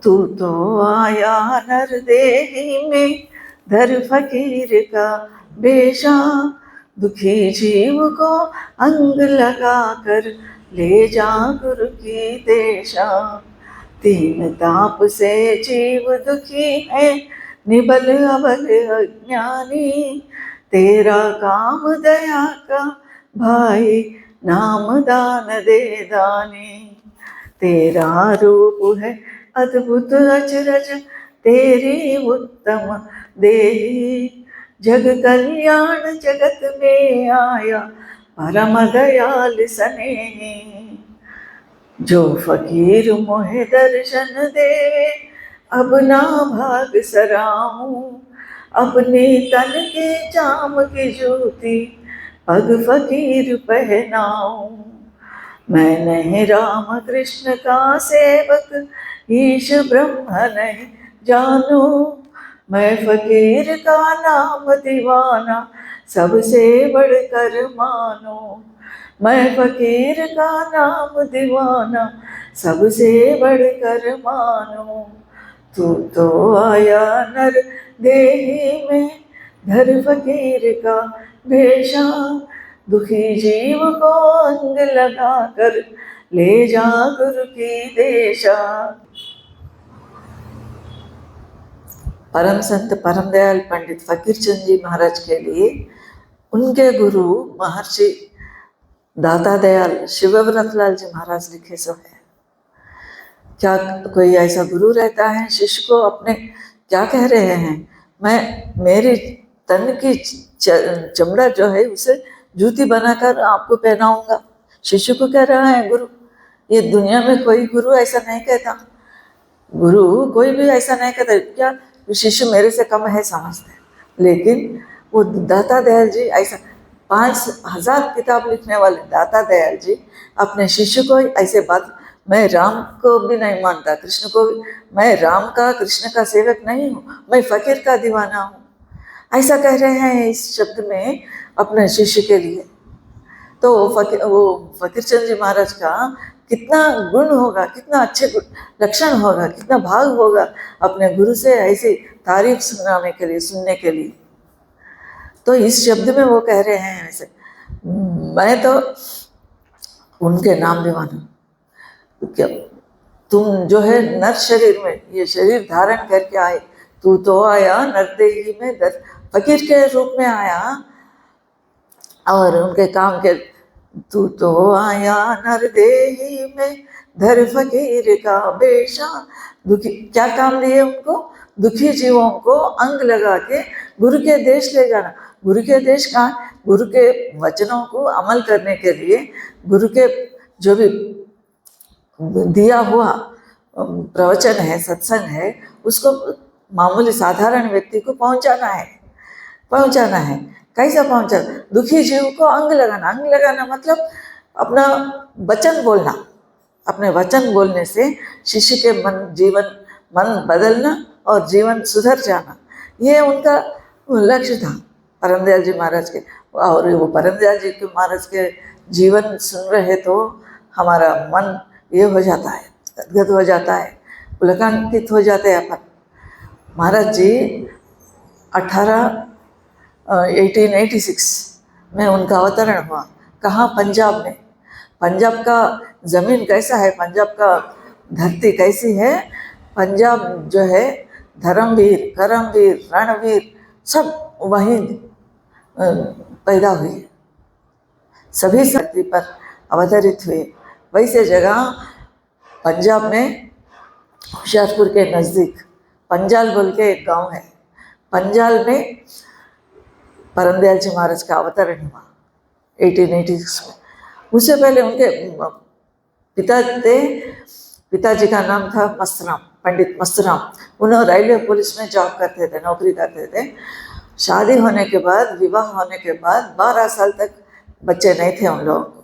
तू तो आया नरदेही में, धर फकीर का बेशा, दुखी जीव को अंग लगा कर ले जा गुरु की देशा। तीन ताप से जीव दुखी है, निबल अबल अज्ञानी, तेरा काम दया का भाई, नाम दान दे दानी। तेरा रूप है अद्भुत अचरज, तेरी उत्तम देही, जग कल्याण जगत में आया, परम दयाल सनेही। जो फकीर मोहे दर्शन दे, अब ना भाग सराहूं, अपने तन के चाम की ज्योति, पग फकीर पहनाऊं। मैं नहीं राम कृष्ण का सेवक, ईश ब्रह्म नहीं जानो, मैं फकीर का नाम दीवाना, सबसे बढ़कर मानो। मैं फकीर का नाम दीवाना, सबसे बढ़कर मानो। तू तो आया नर देही में, धर फकीर का भेषा, दुखी जीव को अंग लगा कर ले जा गुरु की देशा। परम संत परम दयाल पंडित फकीर चंद जी महाराज के लिए उनके गुरु महर्षि दाता दयाल शिवव्रत लाल जी महाराज लिखे सो है। क्या कोई ऐसा गुरु रहता है शिष्य को अपने क्या कह रहे हैं, मैं मेरी तन की चमड़ा जो है उसे जूती बनाकर आपको पहनाऊंगा। शिष्य को कह रहा है गुरु। ये दुनिया में कोई गुरु ऐसा नहीं कहता, गुरु कोई भी ऐसा नहीं कहता। क्या शिष्य मेरे से कम है समझते, लेकिन वो दाता दयाल जी ऐसा 5000 किताब लिखने वाले दाता दयाल जी अपने शिष्य को ऐसे बात, मैं राम को भी नहीं मानता, कृष्ण को भी, मैं राम का कृष्ण का सेवक नहीं हूँ, मैं फकीर का दीवाना हूँ, ऐसा कह रहे हैं इस शब्द में अपने शिष्य के लिए। तो वो फकीर चंद जी महाराज का कितना गुण होगा, कितना अच्छे लक्षण होगा, कितना भाग होगा अपने गुरु से ऐसी तारीफ सुनाने के लिए, सुनने के लिए। तो इस शब्द में वो कह रहे हैं ऐसे, मैं तो उनके नाम दीवाना। क्या तुम जो है नर शरीर में ये शरीर धारण करके आए, तू तो आया नरदेही में, फकीर के रूप में आया, और उनके काम के तू तो आया नरदेही में, धर फकीर का बेशा, दुखी क्या काम दिए उनको, दुखी जीवों को अंग लगा के गुरु के देश ले जाना। गुरु के देश का गुरु के वचनों को अमल करने के लिए, गुरु के जो भी दिया हुआ प्रवचन है, सत्संग है, उसको मामूली साधारण व्यक्ति को पहुंचाना है। कैसा पहुंचा, दुखी जीव को अंग लगाना मतलब अपना वचन बोलना, अपने वचन बोलने से शिष्य के मन बदलना और जीवन सुधर जाना, ये उनका लक्ष्य था परम दयाल जी महाराज के। और वो परम दयाल जी के महाराज के जीवन सुन रहे तो हमारा मन ये हो जाता है, गदगद हो जाता है, पुलकांकित हो जाते हैं अपन। महाराज जी 1886 में उनका अवतरण हुआ। कहाँ? पंजाब में। पंजाब का ज़मीन कैसा है, पंजाब का धरती कैसी है, पंजाब जो है धर्मवीर, करमवीर, रणवीर सब वहीं पैदा हुए, सभी धरती पर अवतरित हुए। वैसे जगह पंजाब में होशियारपुर के नज़दीक पंजाल बोल के एक गांव है, पंजाल में परम दयाल जी महाराज का अवतरण हुआ 1886 में। उससे पहले उनके पिताजी का नाम था मस्तराम, पंडित मस्तराम। उन्होंने रेलवे पुलिस में जॉब करते थे, नौकरी करते थे। शादी होने के बाद, विवाह होने के बाद 12 साल तक बच्चे नहीं थे उन लोगों को।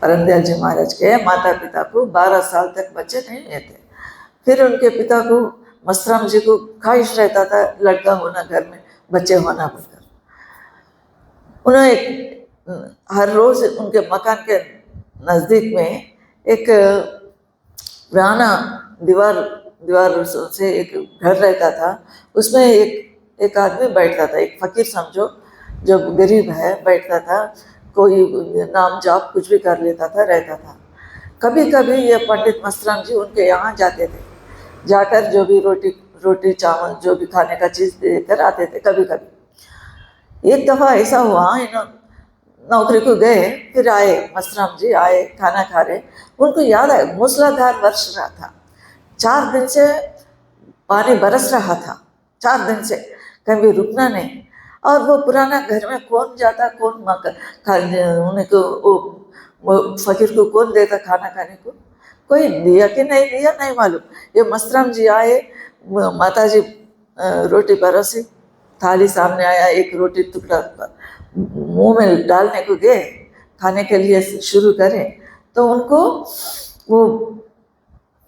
परम दयाल जी महाराज के माता पिता को 12 साल तक बच्चे नहीं हुए थे। फिर उनके पिता को, मस्तराम जी को ख्वाहिश रहता था लड़का होना, घर में बच्चे होना बोलकर। उन्हें हर रोज़ उनके मकान के नज़दीक में एक पुराना दीवार दीवार से एक घर रहता था, उसमें एक आदमी बैठता था, एक फकीर समझो, जो गरीब है बैठता था, कोई नाम जाप कुछ भी कर लेता था, रहता था। कभी कभी ये पंडित मस्तराम जी उनके यहाँ जाते थे, जाकर जो भी रोटी चावल जो भी खाने का चीज़ देकर आते थे। कभी कभी एक दफ़ा ऐसा हुआ, नौकरी को गए, फिर आए, मस्तराम जी आए, खाना खा रहे, उनको याद आया मूसलाधार वर्ष रहा था, 4 दिन से पानी बरस रहा था, 4 दिन से कभी रुकना नहीं। और वो पुराना घर में कौन जाता, कौन उन्हें को वो फकीर को कौन देता खाना खाने को, कोई दिया कि नहीं दिया नहीं मालूम। ये मस्तराम जी आए, माता जी रोटी परोसी, थाली सामने आया, एक रोटी टुकड़ा मुंह में डालने को गए, खाने के लिए शुरू करें, तो उनको वो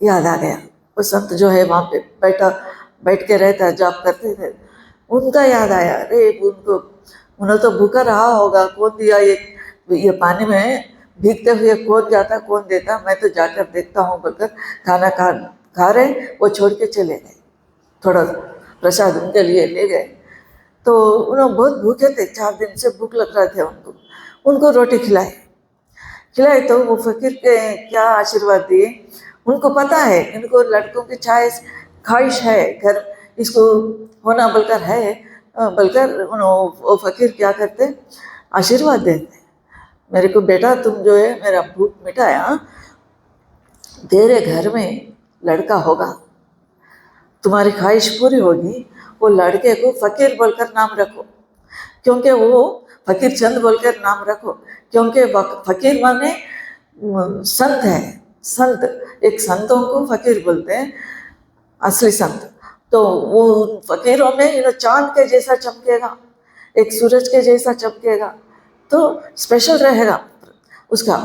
याद आ गया, वो संत जो है वहाँ पे बैठ के रहता जाप करते थे, उनका याद आया। अरे उनको, उन्हें तो भूखा रहा होगा, कौन दिया ये पानी में भीगते हुए कौन जाता कौन देता, मैं तो जाकर देखता हूँ बोलकर खाना खा रहे, वो छोड़ के चले गए, थोड़ा प्रसाद उनके लिए ले गए। तो उन्होंने बहुत भूखे थे, 4 दिन से भूख लग रहा था उनको रोटी खिलाई तो वो फकीर के क्या आशीर्वाद दिए। उनको पता है इनको लड़कों की ख्वाहिश है, घर इसको होना बोलकर है, बोलकर वो फकीर क्या करते, आशीर्वाद देते, मेरे को बेटा तुम जो है मेरा भूख मिटाया, तेरे घर में लड़का होगा, तुम्हारी ख्वाहिश पूरी होगी, वो लड़के को फकीर बोलकर नाम रखो, क्योंकि वो फकीर चंद बोलकर नाम रखो, क्योंकि फकीर माने संत है, संत, एक संतों को फकीर बोलते हैं, असली संत। तो वो फकीरों में चांद के जैसा चमकेगा, एक सूरज के जैसा चमकेगा, तो स्पेशल रहेगा उसका,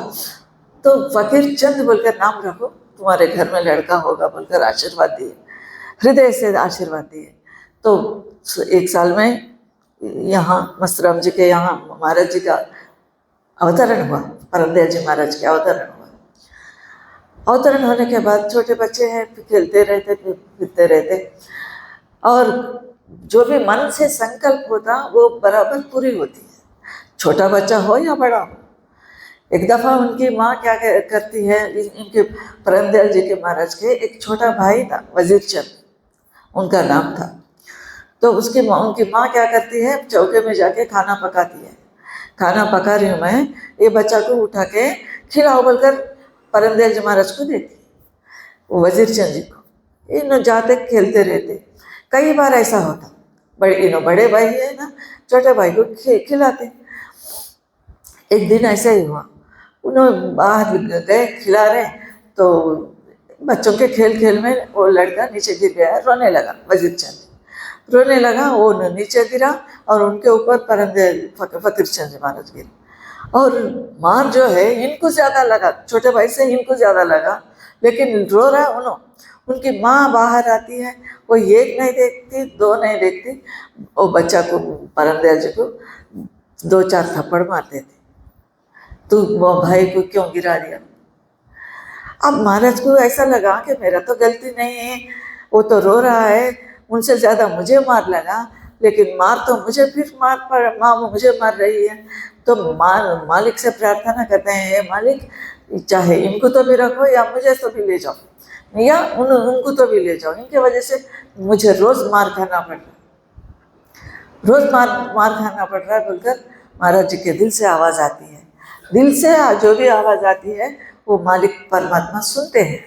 तो फकीर चंद बोलकर नाम रखो, तुम्हारे घर में लड़का होगा बोलकर आशीर्वाद दिए, हृदय से आशीर्वाद दिए। तो 1 साल में यहाँ मस्तराम जी के यहाँ महाराज जी का अवतरण हुआ, परमदयाल जी महाराज के अवतरण हुआ। अवतरण होने के बाद छोटे बच्चे हैं, खेलते रहते, फिरते रहते, और जो भी मन से संकल्प होता वो बराबर पूरी होती है, छोटा बच्चा हो या बड़ा हो। एक दफ़ा उनकी माँ क्या करती है, इनके परमदयाल जी के महाराज के एक छोटा भाई था, वजीर चंद उनका नाम था। तो उनकी माँ क्या करती है, चौके में जाके खाना पकाती है, खाना पका रही हूँ मैं, ये बच्चा को उठा के खिलाओ बोलकर परमदयाल जी महाराज को देती, वो वजीर चंद जी को। इन जाते खेलते रहते, कई बार ऐसा होता, बड़े भाई है ना, छोटे भाई को खिलाते। एक दिन ऐसा ही हुआ, उन्होंने बाहर गए खिला रहे, तो बच्चों के खेल में वो लड़का नीचे गिर गया, रोने लगा, वजीर चंद रोने लगा, वो नीचे गिरा और उनके ऊपर परमदयाल फकीर चंद जी महाराज गिरे। और मार जो है इनको ज़्यादा लगा, छोटे भाई से इनको ज़्यादा लगा, लेकिन रो रहा है उनकी माँ बाहर आती है, वो एक नहीं देखती, 2 नहीं देखती, वो बच्चा को, परमदयाल जी को 2-4 थप्पड़ मारते थे, तू वो भाई को क्यों गिरा दिया। अब महाराज को ऐसा लगा कि मेरा तो गलती नहीं है, वो तो रो रहा है, उनसे ज़्यादा मुझे मार लगा, लेकिन मार तो मुझे फिर माँ मुझे मार रही है। तो मालिक से प्रार्थना करते हैं, हे मालिक चाहे इनको तो भी रखो या मुझे तो भी ले जाओ, या उनको तो भी ले जाओ, इनके वजह से मुझे रोज़ मार खाना पड़ रहा है, रोज़ मार खाना पड़ रहा है बोलकर महाराज जी के दिल से आवाज़ आती है। दिल से जो भी आवाज़ आती है वो मालिक परमात्मा सुनते हैं,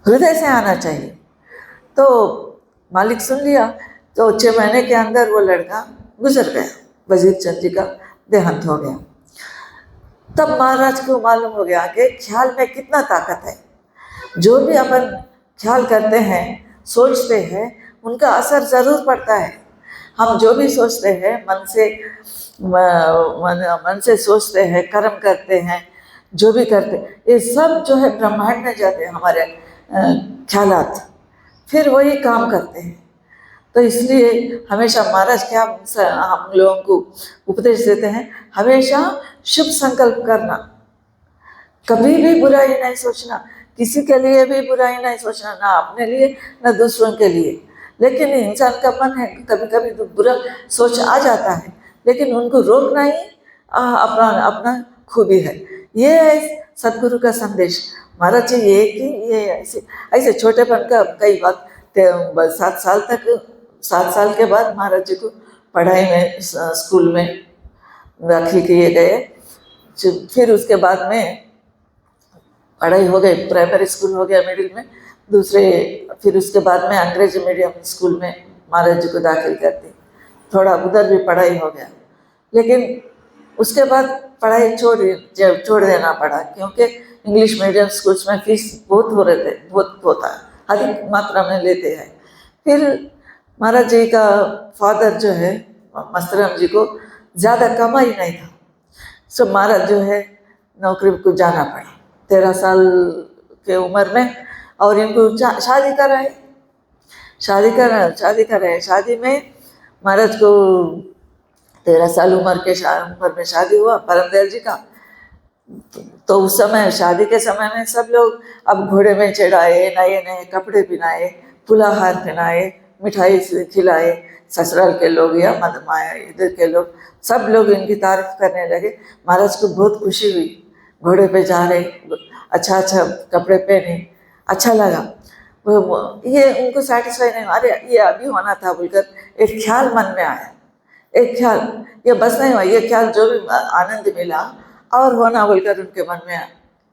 हृदय से आना चाहिए। तो मालिक सुन लिया, तो 6 महीने के अंदर वो लड़का गुजर गया, वजीर चंद जी का देहांत हो गया। तब महाराज को मालूम हो गया कि ख्याल में कितना ताकत है, जो भी अपन ख्याल करते हैं, सोचते हैं, उनका असर ज़रूर पड़ता है। हम जो भी सोचते हैं, मन से सोचते हैं, कर्म करते हैं, जो भी करते, ये सब जो है ब्रह्मांड में जाते हैं हमारे ख्यालात, फिर वही काम करते हैं। तो इसलिए हमेशा महाराज क्या हम लोगों को उपदेश देते हैं, हमेशा शुभ संकल्प करना, कभी भी बुराई नहीं सोचना, किसी के लिए भी बुराई नहीं सोचना, ना अपने लिए ना दूसरों के लिए। लेकिन इंसान का मन है, कभी कभी तो बुरा सोच आ जाता है, लेकिन उनको रोकना ही अपना अपना खूबी है। ये है सदगुरु का संदेश। महाराज जी ये कि ये ऐसे ऐसे छोटेपन का कई बात 7 साल तक, 7 साल के बाद महाराज जी को पढ़ाई में स्कूल में दाखिल किए गए। फिर उसके बाद में पढ़ाई हो गई, प्राइमरी स्कूल हो गया मिडिल में, दूसरे फिर उसके बाद में अंग्रेजी मीडियम स्कूल में महाराज जी को दाखिल कर दी। थोड़ा उधर भी पढ़ाई हो गया, लेकिन उसके बाद पढ़ाई छोड़ देना पड़ा, क्योंकि इंग्लिश मीडियम स्कूल्स में फीस बहुत हो रहे थे, बहुत होता है, अधिक मात्रा में लेते हैं। फिर महाराज जी का फादर जो है मस्तराम जी को ज़्यादा कमाई नहीं था, सो महाराज जो है नौकरी को जाना पड़ा 13 साल के उम्र में। और इनको शादी कराए, शादी में महाराज को 13 साल उम्र में शादी हुआ परमदयाल जी का। तो उस समय शादी के समय में सब लोग अब घोड़े में चढ़ाए, नए नए कपड़े पहनाए, फुलाहार पहनाए, मिठाई खिलाए, ससुराल के लोग या मदमाया इधर के लोग सब लोग इनकी तारीफ करने लगे। महाराज को बहुत खुशी हुई, घोड़े पे जा रहे, अच्छा अच्छा कपड़े पहने, अच्छा लगा। ये उनको सेटिस्फाई नहीं, अरे ये अभी होना था बोलकर एक ख्याल मन में आया, एक ख्याल, ये बस नहीं हुआ, ये ख्याल जो भी आनंद मिला और होना बोलकर उनके मन में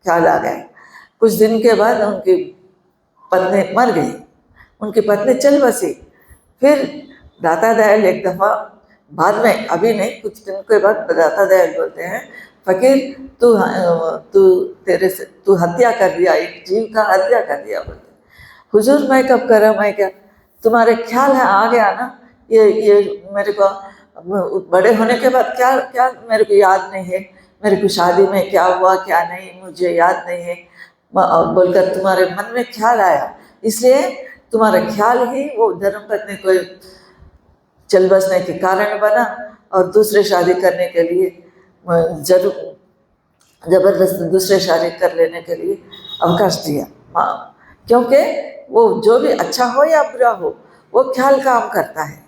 ख्याल आ गया। कुछ दिन के बाद उनकी पत्नी मर गई, उनकी पत्नी चल बसी। फिर दाता दयाल एक दफ़ा बाद में, अभी नहीं, कुछ दिन के बाद दाता दयाल बोलते हैं, फकीर तू हत्या कर दिया, एक जीव का हत्या कर दिया बोलते। हुजूर मैं कब करा, मैं क्या, तुम्हारे ख्याल है आ गया ना, ये मेरे को बड़े होने के बाद क्या क्या मेरे को याद नहीं है, मेरे को शादी में क्या हुआ क्या नहीं मुझे याद नहीं है बोलकर तुम्हारे मन में ख्याल आया, इसलिए तुम्हारा ख्याल ही वो धर्मपत्नी को चल बसने के कारण बना और दूसरे शादी करने के लिए जबरदस्त दूसरे शादी कर लेने के लिए अवकाश दिया। क्योंकि वो जो भी अच्छा हो या बुरा हो वो ख्याल काम करता है।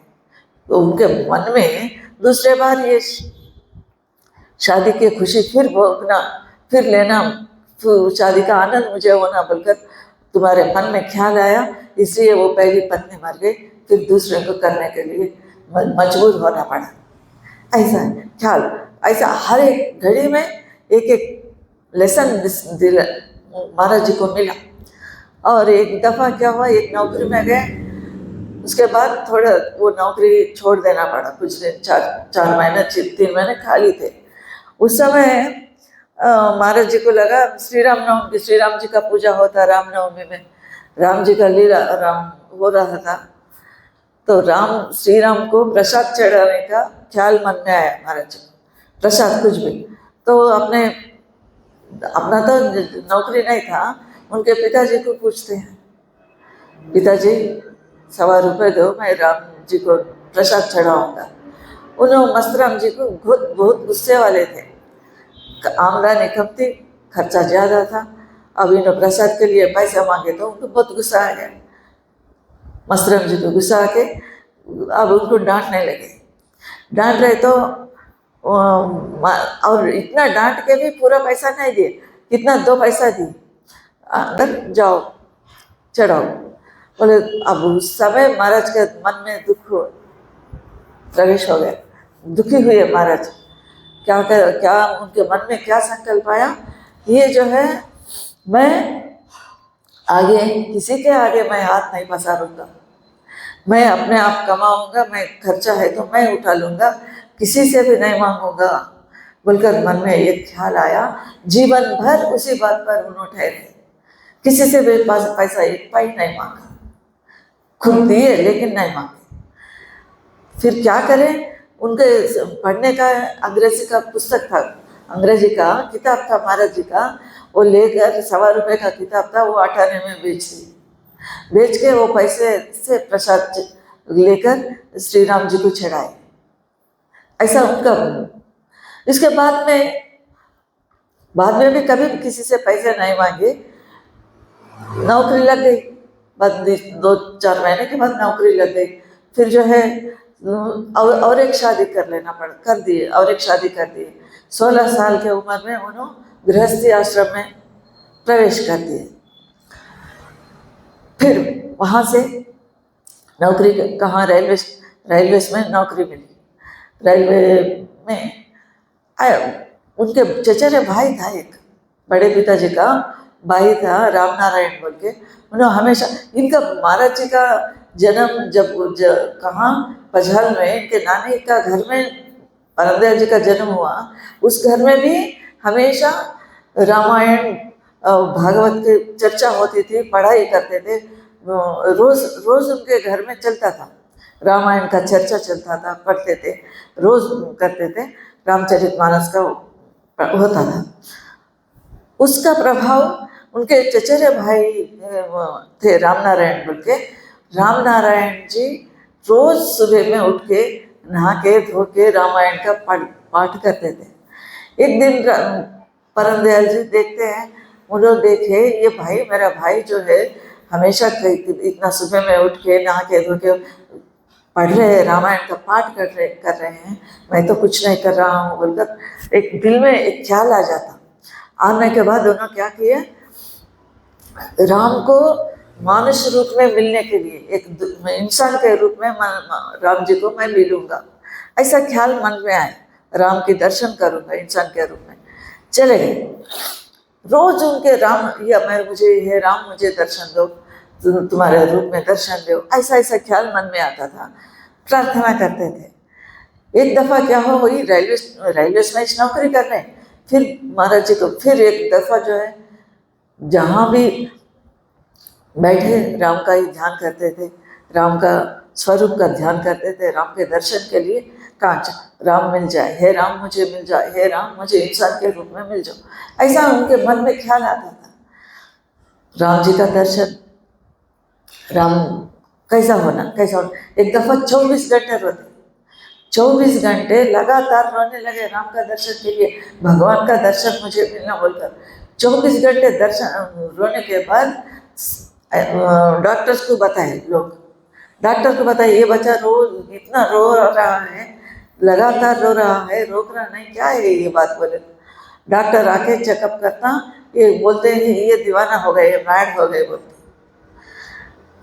तो उनके मन में दूसरे बार ये शादी की खुशी फिर भोगना, फिर लेना, शादी का आनंद मुझे होना बोलकर तुम्हारे मन में ख्याल आया, इसलिए वो पहली पत्नी मर गई, फिर दूसरे को करने के लिए मजबूर होना पड़ा। ऐसा ख्याल, ऐसा हर एक घड़ी में एक एक लेसन महाराज जी को मिला। और एक दफ़ा क्या हुआ, एक नौकरी में गए, उसके बाद थोड़ा वो नौकरी छोड़ देना पड़ा, कुछ दिन 4 महीने 3 महीने खाली थे। उस समय महाराज जी को लगा श्री राम जी का पूजा होता, रामनवमी में राम जी का लीला राम हो रहा था, तो श्री राम को प्रसाद चढ़ाने का ख्याल मन में आया महाराज जी को, प्रसाद कुछ भी। तो अपना तो नौकरी नहीं था, उनके पिताजी को पूछते हैं, पिताजी 1.25 रुपये दो, मैं राम जी को प्रसाद चढ़ाऊँगा। उन्होंने मस्तराम जी को बहुत गुस्से वाले थे, आमदनी कम थी, खर्चा ज़्यादा था, अब इन्होंने प्रसाद के लिए पैसा मांगे तो उनको बहुत गुस्सा आ गया। मस्तराम जी को गुस्सा आके अब उनको डांटने लगे, डांट रहे तो और इतना डांट के भी पूरा पैसा नहीं दिए, कितना 2 पैसा दिए, अंदर जाओ चढ़ाओ बोले। अब उस समय महाराज के मन में दुख प्रवेश हो गया, दुखी हुए महाराज। क्या उनके मन में क्या संकल्प आया, ये जो है मैं आगे किसी के आगे मैं हाथ नहीं पसारूंगा, मैं अपने आप कमाऊंगा, मैं खर्चा है तो मैं उठा लूँगा, किसी से भी नहीं मांगूंगा बोलकर मन में एक ख्याल आया। जीवन भर उसी बात पर उन्होंने ठहरे, किसी से भी पैसा एक पाई नहीं मांगा, खुद दिए लेकिन नहीं मांगे। फिर क्या करें, उनके पढ़ने का अंग्रेजी का पुस्तक था, अंग्रेजी का किताब था महाराज जी का, वो लेकर 1.25 रुपये का किताब था, वो 8 आने में बेच के वो पैसे से प्रसाद लेकर श्री राम जी को चढ़ाए। ऐसा उनका। इसके बाद में भी कभी किसी से पैसे नहीं मांगे, नौकरी लग गई, बाद 2-4 महीने के बाद नौकरी लग गई। फिर जो है और एक शादी कर दिए, और एक शादी कर दिए। 16 साल के उम्र में उन्होंने गृहस्थी आश्रम में प्रवेश कर दिए। फिर वहाँ से नौकरी कहाँ, रेलवे में नौकरी मिली। रेलवे में आया, उनके चचेरे भाई था, एक बड़े पिताजी का भाई था राम नारायण बोल के। उन्होंने हमेशा, इनका महाराज जी का जन्म कहाँ, पझल में इनके नानी का घर में परमदयाल जी का जन्म हुआ। उस घर में भी हमेशा रामायण भागवत की चर्चा होती थी, पढ़ाई करते थे। रोज रोज उनके घर में चलता था, रामायण का चर्चा चलता था, पढ़ते थे, रोज करते थे। रामचरितमानस का होता था। उसका प्रभाव उनके चचेरे भाई थे राम नारायण बोल के। राम नारायण जी रोज सुबह में उठ के नहा के धो के रामायण का पाठ करते थे। एक दिन परमदयाल जी देखते हैं, उन्होंने देखे ये भाई, मेरा भाई जो है हमेशा इतना सुबह में उठ के नहा के धो के पढ़ रहे हैं, रामायण का पाठ कर रहे हैं, मैं तो कुछ नहीं कर रहा हूँ बोलकर एक दिल में एक ख्याल आ जाता। आने के बाद उन्होंने क्या किया, राम को मानुष रूप में मिलने के लिए, एक इंसान के रूप में राम जी को मैं मिलूंगा, ऐसा ख्याल मन में आया। राम के दर्शन करूंगा इंसान के रूप में। चले गए रोज उनके राम, या मैं मुझे हे राम मुझे दर्शन दो, तुम्हारे रूप में दर्शन दो, ऐसा ऐसा ख्याल मन में आता था। प्रार्थना करते थे। एक दफ़ा क्या हुई, रेलवे में नौकरी कर रहे हैं। फिर महाराज जी को फिर एक दफ़ा जो है, जहाँ भी बैठे राम का ही ध्यान करते थे, राम का स्वरूप का ध्यान करते थे, राम के दर्शन के लिए कांच राम मिल जाए, हे राम मुझे मिल जाए, हे राम मुझे इंसान के रूप में मिल जाओ, ऐसा उनके मन में ख्याल आता था। राम जी का दर्शन, राम कैसा होना। एक दफ़ा 24 घंटे रोते, 24 घंटे लगातार रोने लगे राम का दर्शन के लिए, भगवान का दर्शन मुझे मिलना बोलकर। 24 घंटे दर्शन रोने के बाद डॉक्टर्स को बताए, डॉक्टर को बताए ये बच्चा रोज इतना रो रहा है, लगातार रो रहा है, रोक रहा नहीं, क्या है ये बात बोले। डॉक्टर आके चेकअप करता, ये बोलते हैं ये दीवाना हो गए, मैड हो गए बोलते।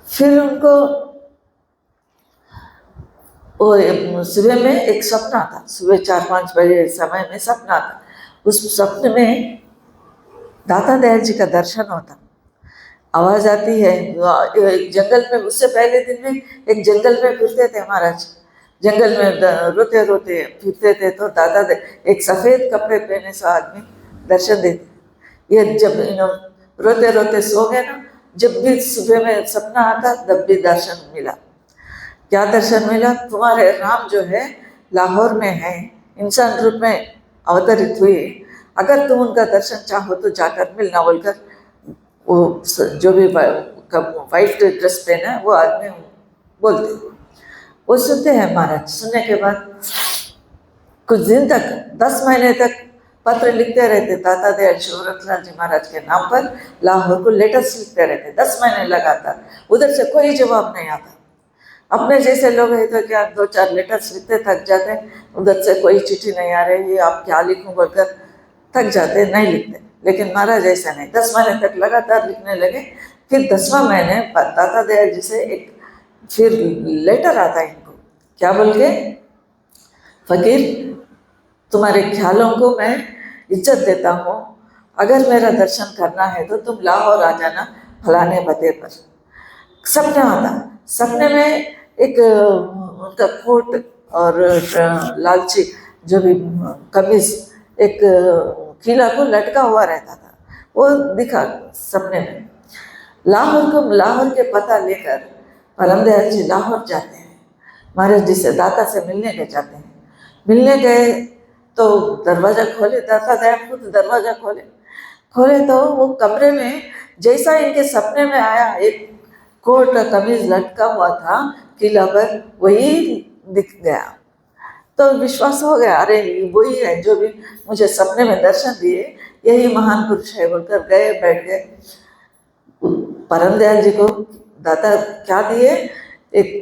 फिर उनको वो सुबह में एक सपना था, सुबह 4-5 बजे समय में सपना था। उस सपने में दाता दयाल जी का दर्शन होता, आवाज़ आती है एक जंगल में। उससे पहले दिन में एक जंगल में फिरते थे महाराज, जंगल में रोते रोते फिरते थे, तो दादा एक सफ़ेद कपड़े पहने से आदमी दर्शन देते। ये जब रोते रोते सो गए ना, जब भी सुबह में सपना आता तब भी दर्शन मिला। क्या दर्शन मिला, तुम्हारे राम जो है लाहौर में है, इंसान रूप में अवतरित हुए, अगर तुम उनका दर्शन चाहो तो जाकर मिलना बोलकर। वो जो भी वाइट ड्रेस पहना वो आदमी बोलते, वो सुनते हैं महाराज। सुनने के बाद कुछ दिन तक, 10 महीने तक पत्र लिखते रहते दाता दयाल शिवरतलाल जी महाराज के नाम पर, लाहौर को लेटर्स लिखते रहते 10 महीने लगातार। उधर से कोई जवाब नहीं आता। अपने जैसे लोग हैं तो क्या 2-4 लेटर्स लिखते थक जाते, उधर से कोई चिट्ठी नहीं आ रही, ये आप क्या लिखूं बोलकर थक जाते, नहीं लिखते। लेकिन महाराज ऐसा नहीं, 10 महीने तक लगातार लिखने लगे। फिर 10वां महीने दाता दयाल जी से एक फिर लेटर आता है इनको, क्या बोल के, फकीर तुम्हारे ख्यालों को मैं इज्जत देता हूँ, अगर मेरा दर्शन करना है तो तुम लाहौर आ जाना फलाने पते पर। सपना आता, सपने में एक उनका कोट और लालची जो भी कमीज एक किला को लटका हुआ रहता था, वो दिखा सपने में। लाहौर के पता लेकर परमदयाल जी लाहौर जाते हैं, महाराज जी से दाता से मिलने के जाते हैं। मिलने गए तो दरवाज़ा खोले, दाता दयाल खुद दरवाज़ा खोले तो वो कमरे में जैसा इनके सपने में आया, एक कोट कमीज लटका हुआ था किला पर, वही दिख गया। तो विश्वास हो गया, अरे वही है जो भी मुझे सपने में दर्शन दिए, यही महान पुरुष है बोलकर गए, बैठ गए। परम दयाल जी को दाता क्या दिए? एक